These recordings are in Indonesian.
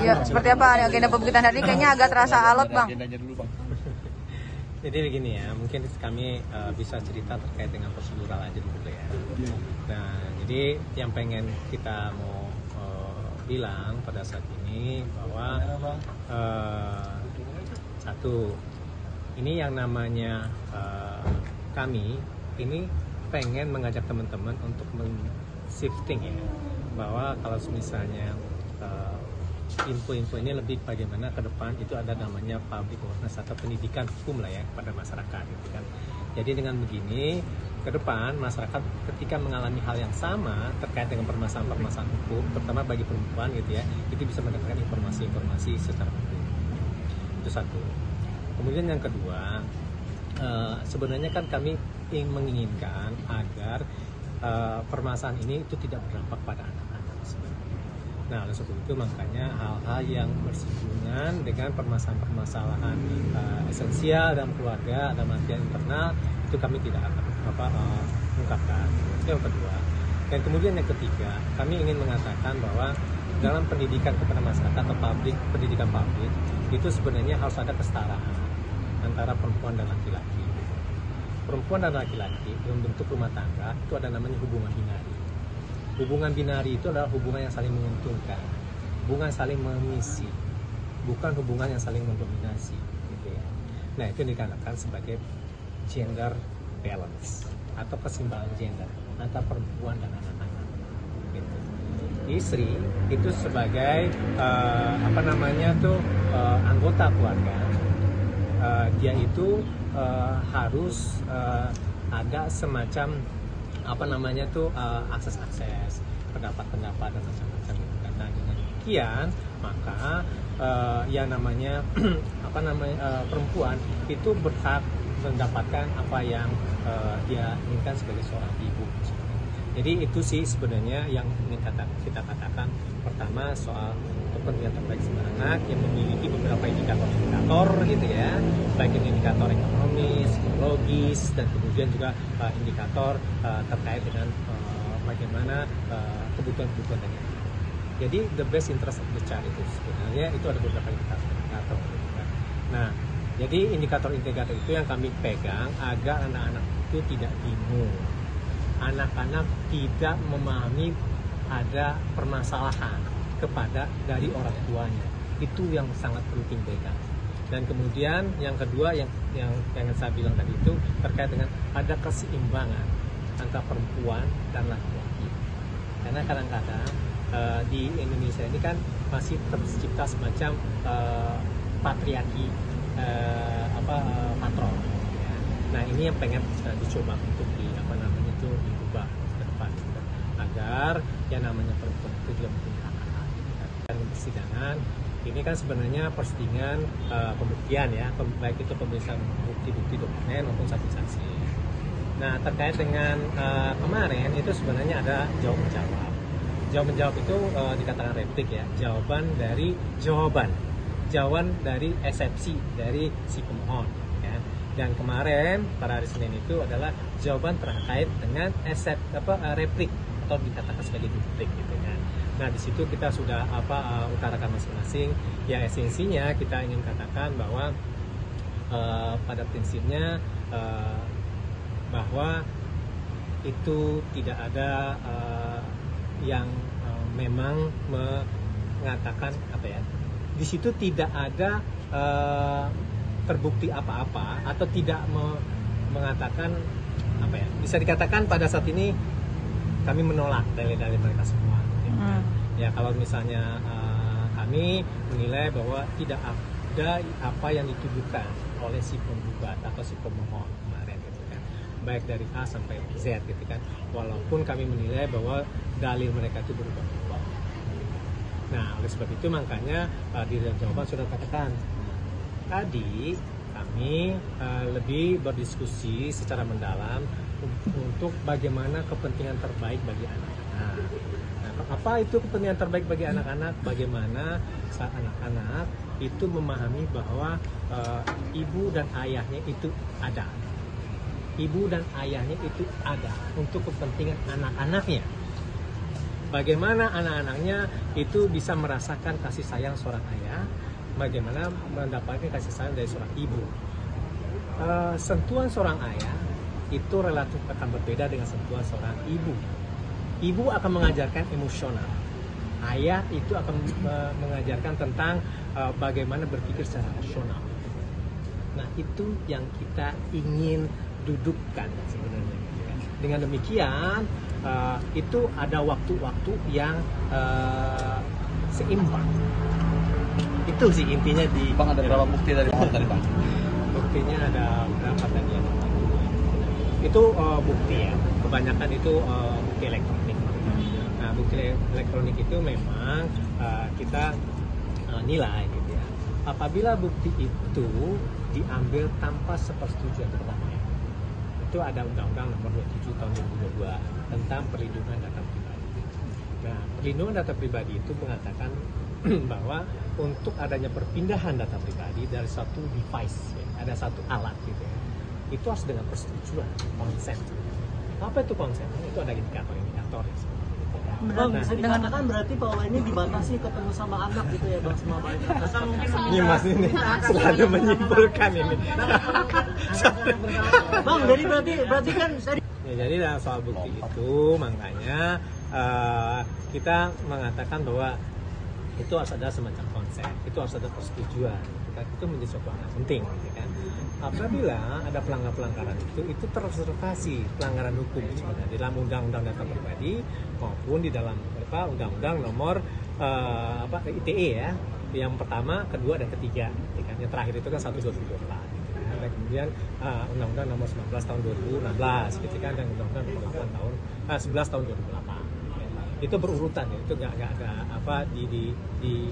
Ya, seperti apa agenda pembuktian hari ini? Kayaknya agak terasa alot, Bang. Agendanya dulu, Bang. Jadi begini ya, mungkin kami bisa cerita terkait dengan prosedural aja dulu ya. Nah, jadi yang pengen kita mau bilang pada saat ini bahwa satu, ini yang namanya kami ini pengen mengajak teman-teman untuk shifting ya, bahwa kalau misalnya info-info ini lebih bagaimana ke depan itu ada namanya public awareness atau pendidikan hukum lah ya kepada masyarakat gitu kan. Jadi dengan begini ke depan masyarakat ketika mengalami hal yang sama terkait dengan permasalahan hukum terutama bagi perempuan gitu ya, itu bisa mendapatkan informasi-informasi secara hukum. Itu satu. Kemudian yang kedua, sebenarnya kan kami menginginkan agar permasalahan ini itu tidak berdampak pada anak-anak sebenarnya. Nah, oleh sebab itu makanya hal-hal yang bersinggungan dengan permasalahan-permasalahan esensial dalam keluarga, dalam artian internal, itu kami tidak akan ungkapkan. Itu yang kedua. Dan kemudian yang ketiga, kami ingin mengatakan bahwa dalam pendidikan kepada masyarakat atau pendidikan publik, itu sebenarnya harus ada kesetaraan antara perempuan dan laki-laki. Perempuan dan laki-laki dalam bentuk rumah tangga itu ada namanya hubungan binari. Hubungan binari itu adalah hubungan yang saling menguntungkan, hubungan saling mengisi, bukan hubungan yang saling mendominasi. Gitu ya. Nah, itu dikatakan sebagai gender balance atau keseimbangan gender antara perempuan dan anak-anak. Gitu. Istri itu sebagai anggota keluarga, dia itu harus ada semacam akses-akses pendapat-pendapat dan macam-macam. Nah, dengan demikian maka yang namanya perempuan itu berhak mendapatkan apa yang dia inginkan sebagai seorang ibu. Jadi itu sih sebenarnya yang ingin kita katakan. Pertama soal kepentingan terbaik seorang anak yang memiliki beberapa indikator gitu ya, baik indikator ekonomis, psikologis, dan kemudian juga indikator terkait dengan bagaimana kebutuhan-kebutuhan dari anak. Jadi the best interest of the child itu sebenarnya itu ada beberapa indikator. Nah, jadi indikator-indikator itu yang kami pegang agar anak-anak itu tidak bingung, anak-anak tidak memahami ada permasalahan kepada dari orang tuanya. Itu yang sangat penting pegang. Dan kemudian yang kedua yang saya bilang tadi itu terkait dengan ada keseimbangan antara perempuan dan laki-laki. Karena kadang-kadang di Indonesia ini kan masih tercipta semacam patriarki patron. Ya. Nah, ini yang pengen dicoba untuk diubah ke depan agar yang namanya perempuan itu juga mempunyai hak-hak. Dan persidangan ini kan sebenarnya persidangan pembuktian ya, baik itu pemeriksaan bukti-bukti dokumen maupun saksi-saksi. Nah, terkait dengan kemarin itu sebenarnya ada jawab-menjawab. Jawab-menjawab itu dikatakan replik ya, jawaban dari eksepsi dari si pemohon ya. Dan kemarin pada hari Senin itu adalah jawaban terkait dengan replik atau dikatakan sebagai duplik gitu kan. Nah, di situ kita sudah utarakan masing-masing. Ya, esensinya kita ingin katakan bahwa pada prinsipnya bahwa itu tidak ada yang memang mengatakan di situ tidak ada terbukti apa-apa atau tidak mengatakan bisa dikatakan pada saat ini kami menolak dalil-dalil mereka semua. Ya, kalau misalnya kami menilai bahwa tidak ada apa yang dituduhkan oleh si penggugat atau si pemohon kemarin gitu kan, baik dari A sampai Z gitu kan, walaupun kami menilai bahwa dalil mereka itu berubah-ubah. Nah, oleh sebab itu makanya di dalam jawaban sudah katakan tadi kami lebih berdiskusi secara mendalam untuk bagaimana kepentingan terbaik bagi anak-anak. Nah, apa itu kepentingan terbaik bagi anak-anak? Bagaimana saat anak-anak itu memahami bahwa ibu dan ayahnya itu ada. Ibu dan ayahnya itu ada untuk kepentingan anak-anaknya. Bagaimana anak-anaknya itu bisa merasakan kasih sayang seorang ayah, bagaimana mendapatkan kasih sayang dari seorang ibu. Sentuhan seorang ayah itu relatif akan berbeda dengan sentuhan seorang ibu. Ibu akan mengajarkan emosional, ayah itu akan mengajarkan tentang bagaimana berpikir secara rasional. Nah, itu yang kita ingin dudukkan sebenarnya. Dengan demikian, itu ada waktu-waktu yang seimbang. Itu sih intinya di. Bang, ada berapa bukti dari tadi Bang? Buktinya ada berapa tadi ya? Itu bukti ya. Kebanyakan itu bukti elektronik. Nah, bukti elektronik itu memang kita nilai gitu ya. Apabila bukti itu diambil tanpa sepersetujuan pertama, itu ada Undang-Undang Nomor 27 Tahun 2022 tentang perlindungan data pribadi. Nah, perlindungan data pribadi itu mengatakan bahwa untuk adanya perpindahan data pribadi dari satu device, ya, ada satu alat gitu ya, itu harus dengan persetujuan, konsen. Apa itu konsen? Itu ada indikator-indikator ya. Bang, bisa dikatakan berarti bahwa ini dibatasi ketemu sama anak gitu ya Bang, sama bayi. Ini Mas ini selalu menyimpulkan ini. Bang, jadi berarti kan tadi. Ya, jadi dalam soal bukti itu makanya kita mengatakan bahwa itu harus ada semacam konsep, itu harus ada persetujuan. Itu menjadi suatu hal yang penting, kan? Apabila ada pelanggaran itu terobservasi pelanggaran hukum sebenarnya di dalam Undang-Undang Data Pribadi maupun di dalam Undang-Undang Nomor ITE ya, yang pertama, kedua, dan ketiga. Kan? Yang terakhir itu kan 1/2024. Dan kemudian Undang-Undang Nomor 19 Tahun 2016, gitu kan, dan Undang-Undang Nomor 11 Tahun 2008. Itu berurutan ya, itu nggak ada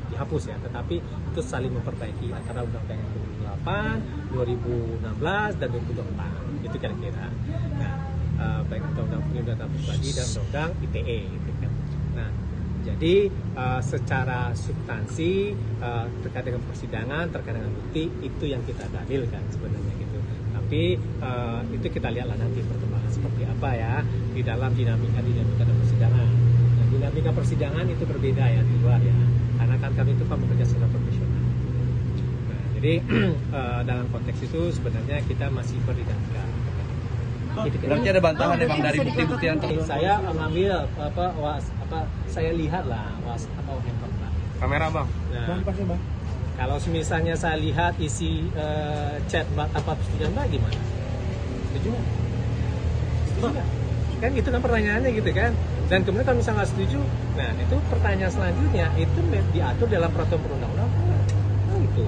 dihapus ya, tetapi itu saling memperbaiki antara Undang-Undang 2008, 2016 dan 2024 itu kira-kira. Nah, baik Undang-Undang Perlindungan Data Pribadi dan Undang-Undang ITE gitu kan. Nah, jadi secara substansi terkait dengan persidangan, terkait dengan bukti itu yang kita dalilkan sebenarnya gitu. Tapi itu kita lihatlah nanti perkembangan seperti apa ya di dalam dinamika dalam persidangan. Dinamika persidangan itu berbeda ya di luar ya, karena kan kami itu kan bekerja secara profesional. Nah, jadi dalam konteks itu sebenarnya kita masih berdinamika. Berarti ada bantahan ya Bang dari bukti-bukti yang Saya mengambil saya lihat lah handphone Pak. kamera Bang. Nah, kalau misalnya saya lihat isi chat apa persetujuan Mbak gimana? Setuju nggak? Setuju nggak? Kan itu kan pertanyaannya gitu kan. Dan kemudian kalau misalnya nggak setuju, nah itu pertanyaan selanjutnya itu diatur dalam peraturan perundang-undangan. Nah, itu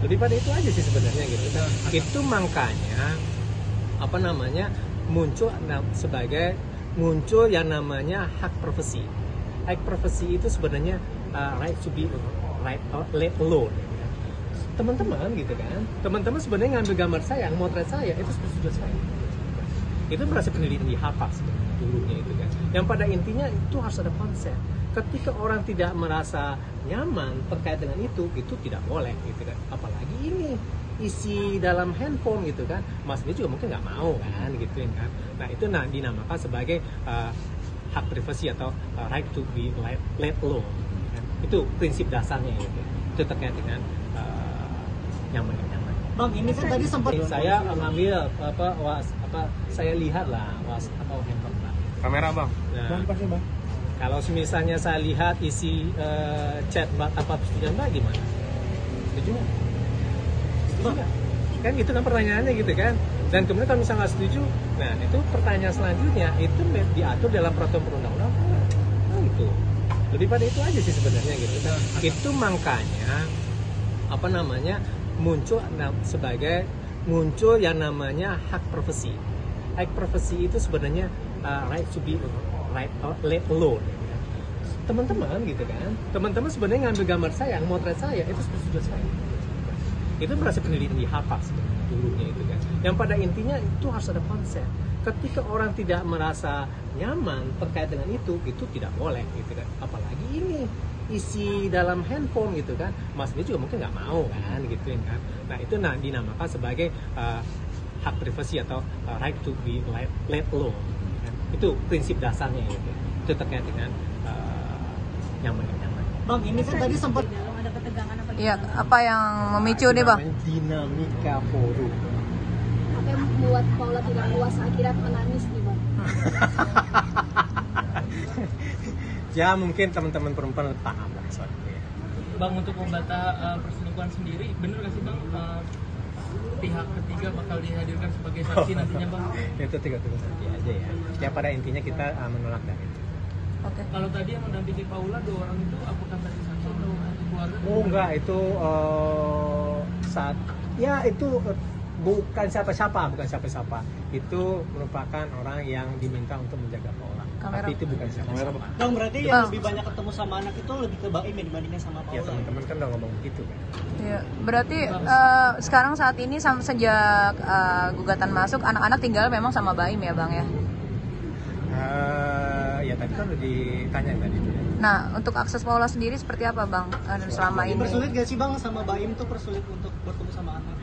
lebih pada itu aja sih sebenarnya gitu. Itu makanya muncul yang namanya hak privasi. Hak privasi itu sebenarnya right to be let alone. Teman-teman gitu kan, teman-teman sebenarnya ngambil gambar saya, motret saya itu sudah saya. Itu berhasil penelitian di Harvard sebenarnya dulunya itu kan. Yang pada intinya itu harus ada konsep. Ketika orang tidak merasa nyaman terkait dengan itu tidak boleh gitu kan. Apalagi ini isi dalam handphone gitu kan. Mas dia juga mungkin nggak mau kan gitu kan. Nah itu dinamakan sebagai hak privasi atau right to be let alone. Kan? Itu prinsip dasarnya gitu. Itu terkait dengan nyaman. Bang, ini kan tadi sempat saya mengambil saya lihat lah handphone Pak. Kamera Bang. Nah, kalau misalnya saya lihat isi chat apa persetujuan Mbak gimana? Setuju nggak? Setuju nggak? Kan itu kan pertanyaannya gitu kan. Dan kemudian kalau misalnya nggak setuju, nah itu pertanyaan selanjutnya itu diatur dalam peraturan perundang-undangan. Nah, itu lebih pada itu aja sih sebenarnya gitu. Itu makanya muncul yang namanya hak privasi. Hak privasi itu sebenarnya right to be let alone. Teman-teman gitu kan, teman-teman sebenarnya ngambil gambar saya, motret saya itu sudah saya. Itu berhasil penelitian di Harvard sebenarnya dulunya itu kan. Yang pada intinya itu harus ada konsep. Ketika orang tidak merasa nyaman terkait dengan itu tidak boleh gitu kan. Apalagi ini isi dalam handphone gitu kan, Mas dia juga mungkin nggak mau kan gitu kan. Nah itu dinamakan sebagai hak privasi atau right to be let alone. Kan? Itu prinsip dasarnya gitu. Itu terkait dengan nyaman. Bang, ini kan tadi sempat Ada ketegangan apa Iya, apa yang memicu nih bang? Namanya dinamika forum. apa yang membuat Paula tidak puas akhirnya menangis nih bang? Ya mungkin teman-teman perempuan paham lah soal itu ya. Bang, untuk membantah perselingkuhan sendiri, bener nggak sih bang pihak ketiga bakal dihadirkan sebagai saksi nantinya bang? Itu tunggu nanti aja ya. Ya pada intinya kita menolak dari itu. Oke. Kalau tadi yang mendampingi Paula 2 orang itu apakah dari saksi atau keluarga? Oh enggak, itu saat ya itu bukan siapa-siapa. Itu merupakan orang yang diminta untuk menjaga Paula. Kamera. Tapi itu bukan siapa-siapa. Bang, berarti Bang. yang lebih banyak ketemu sama anak itu lebih ke Baim ya dibandingkan sama Ya Paula. teman-teman kan udah ngomong begitu kan. Iya, berarti sekarang saat ini sejak gugatan masuk, anak-anak tinggal memang sama Baim ya bang ya? Ya tadi kan udah ditanya tadi itu ya. Nah, untuk akses Paula sendiri seperti apa bang selama ini? Persulit gak sih Bang sama Baim tuh persulit untuk bertemu sama anak?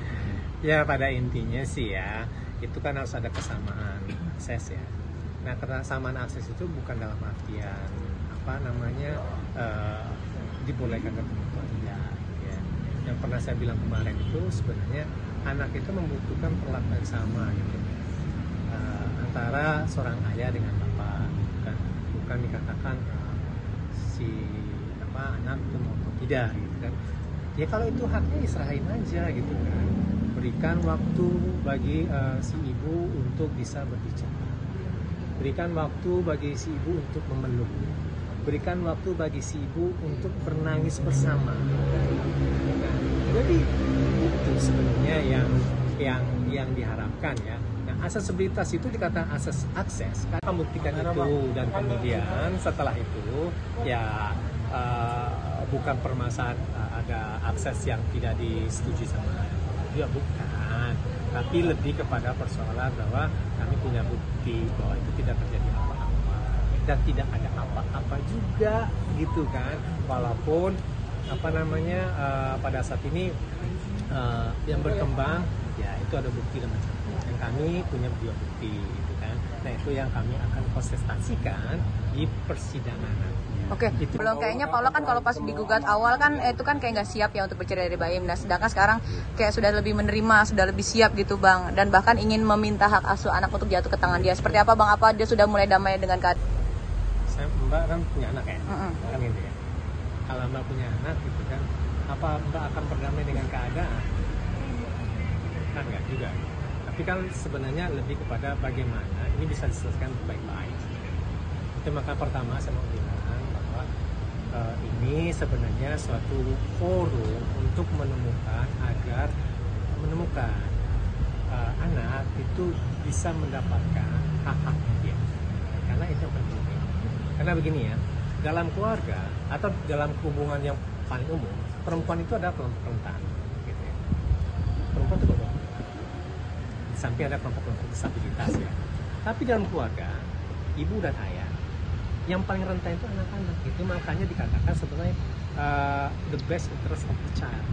Ya pada intinya sih ya, itu kan harus ada kesamaan akses ya. Nah kesamaan akses itu bukan dalam artian dibolehkan ketemu atau tidak ya. Yang pernah saya bilang kemarin itu sebenarnya anak itu membutuhkan perlakuan sama gitu. Antara seorang ayah dengan bapak, bukan dikatakan anak itu mau atau tidak gitu kan. Ya kalau itu haknya diserahin aja gitu kan. Berikan waktu bagi si ibu untuk bisa berbicara. Berikan waktu bagi si ibu untuk memeluk. Berikan waktu bagi si ibu untuk bernangis bersama. Nah, jadi itu sebenarnya yang diharapkan ya. Nah, aksesibilitas itu dikatakan akses kan membuktikan itu, dan kemudian setelah itu ya bukan permasalahan ada akses yang tidak disetujui sama dia, bukan, tapi lebih kepada persoalan bahwa kami punya bukti bahwa itu tidak terjadi apa-apa dan tidak ada apa-apa juga gitu kan, walaupun pada saat ini yang berkembang ya itu ada bukti dan macam-macam, dan kami punya dua bukti gitu kan. Nah itu yang kami akan kontestasikan di persidangan nanti. Oke, belum kayaknya Paula kan kalau pas digugat awal kan itu kan kayak nggak siap ya untuk bercerai dari Baim. Nah sedangkan sekarang kayak sudah lebih menerima, sudah lebih siap gitu bang, dan bahkan ingin meminta hak asuh anak untuk jatuh ke tangan dia. Seperti apa bang? Apa dia sudah mulai damai dengan keadaan? Mbak kan punya anak ya, kan gitu ya. Kalau Mbak punya anak gitu kan, apa Mbak akan berdamai dengan keadaan? Kan nggak juga. Tapi kan sebenarnya lebih kepada bagaimana ini bisa diselesaikan baik-baik. Itu maka pertama saya mau bilang bahwa ini sebenarnya suatu forum untuk menemukan anak itu bisa mendapatkan hak-haknya dia. Karena itu yang penting. Karena begini ya, dalam keluarga atau dalam hubungan yang paling umum, perempuan itu adalah kelompok rentan. Gitu ya. Perempuan itu kelompok. Di samping ada kelompok-kelompok disabilitas ya. Tapi dalam keluarga, ibu dan ayah, yang paling rentan itu anak-anak. Itu makanya dikatakan sebenarnya the best interest of the child.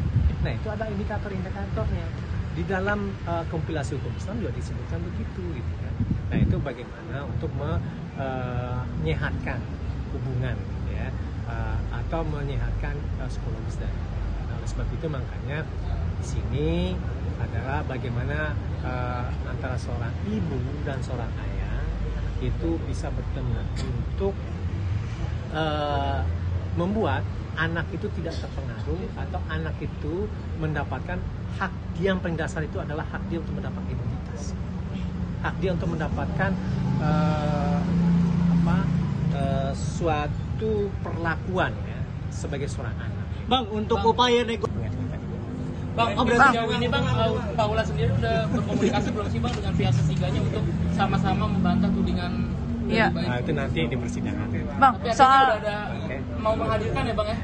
Nah itu ada indikator-indikatornya. Di dalam kompilasi hukum Islam juga disebutkan begitu gitu kan. Nah itu bagaimana untuk menyehatkan hubungan ya, atau menyehatkan psikologis dan oleh sebab itu makanya di sini adalah bagaimana antara seorang ibu dan seorang ayah itu bisa bertemu untuk membuat anak itu tidak terpengaruh atau anak itu mendapatkan hak dia yang paling dasar itu adalah hak dia untuk mendapatkan identitas, hak dia untuk mendapatkan suatu perlakuan ya sebagai seorang anak. Bang, untuk upaya Bang, sejauh ini Bang, Paula sendiri udah berkomunikasi belum sih Bang dengan pihak ketiganya untuk sama-sama membantah tudingan Iya. dari Baim? Nah, itu nanti di persidangan. Bang, Tapi artinya soal udah ada mau menghadirkan ya Bang ya?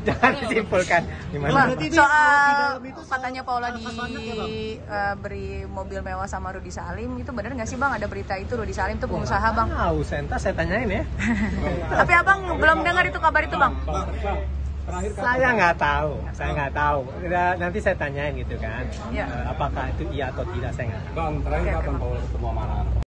Jangan disimpulkan gimana. Bang, Berarti di soal dalam itu soal katanya Paula hak anak ya, Bang? beri mobil mewah sama Rudy Salim, itu benar nggak sih bang? Ada berita itu Rudy Salim tuh pengusaha bang. Tahu, saya tanyain ya. Tapi abang belum dengar itu kabar itu bang? Saya nggak tahu. Nanti saya tanyain gitu kan. Iya. Apakah itu iya atau tidak saya nggak tahu. Bang, terakhir kapan Paula ketemu sama anak?